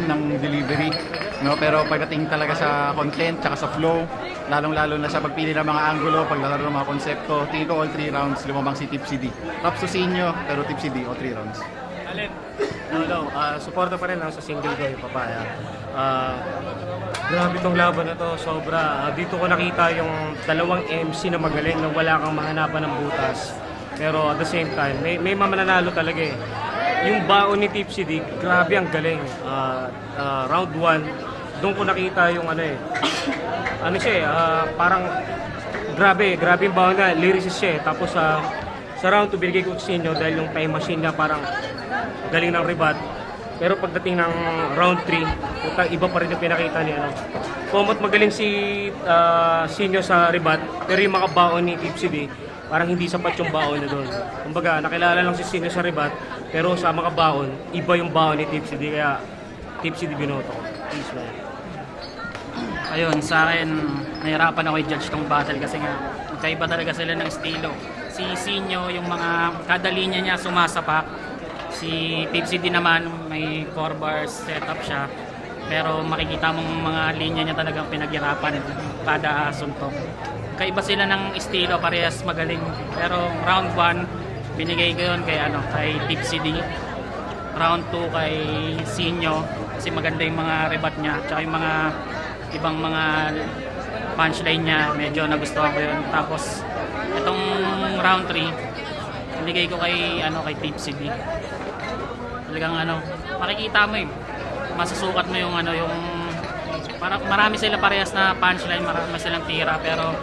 ng delivery, no? Pero pagdating talaga sa content tsaka sa flow, lalong-lalo na sa pagpili ng mga angulo, paglalaro ng mga konsepto, tingin ko all 3 rounds lumabang si Tipsy D. Props to Sinyo, pero Tipsy D all 3 rounds. Alin? No. Suporta pa rin lang sa single ko yung papaya. Grabe tong laban na to, sobra. Dito ko nakita yung dalawang MC na magaling na wala kang mahanapan ng butas. Pero at the same time, may mamananalo talaga eh. Yung baon ni Tipsy D, grabe ang galing. Round 1, doon ko nakita yung ano siya eh, parang grabe yung baon na, lyricist siya eh. Tapos sa round 2, binigay ko sa inyo dahil yung time machine niya parang galing ng ribat. Pero pagdating ng round 3, iba pa rin yung pinakita ni Pomot magaling si Sinyo sa ribat, pero yung mga baon ni Tipsy D, parang hindi sapat yung baon na doon. Kumbaga, nakilala lang si Sinyo sa ribat, pero sa mga baon, iba yung baon ni Tipsy D, kaya Tipsy D binoto ko. Peace, man. Ayun, sa akin, nahirapan ako i-judge tong battle kasi nga, magkaiba talaga sila ng estilo. Si Sinyo, yung mga kada linya niya sumasapak. Si Tipsy D naman, may 4 bars setup siya. Pero makikita mong mga linya niya talagang pinaghirapan kada suntok. Kaiba sila ng estilo, parehas magaling. Pero round 1, binigay ko yun kay Tipsy D. Round 2 kay Sinyo kasi maganda yung mga rebat niya. Tsaka yung mga ibang mga punchline niya, medyo nagustuhan ko yun. Tapos itong round 3, binigay ko kay Tipsy D. Talagang makikita mo masusukat mo yung marami sila parehas na punchline, marami silang tira, pero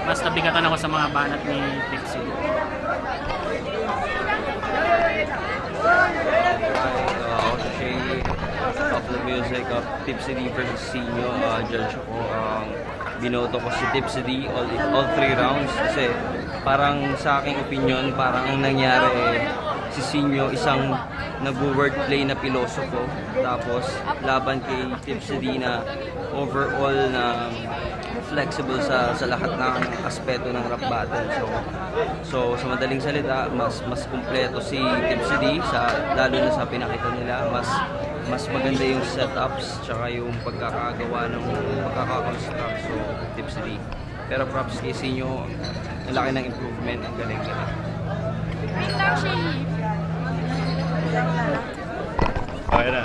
mas nabigatan ako sa mga banat ni Tipsy. Of the music of Tipsy D versus Sinyo, judge ako ang binoto ko si Tipsy D all 3 rounds kasi parang sa aking opinion parang ang nangyari si Sinyo isang nag-wordplay na pilosofo, tapos laban kay Tipsy D na overall na flexible sa lahat ng aspeto ng rap battle. So sa madaling salita, mas kumpleto si Tipsy D lalo na sa pinakita nila, mas maganda yung setups tsaka yung pagkakagawa ng pagkakakonstruct. So Tipsy D. Pero props kay Sinyo, ang laki ng improvement, ang galing nila. Okay na.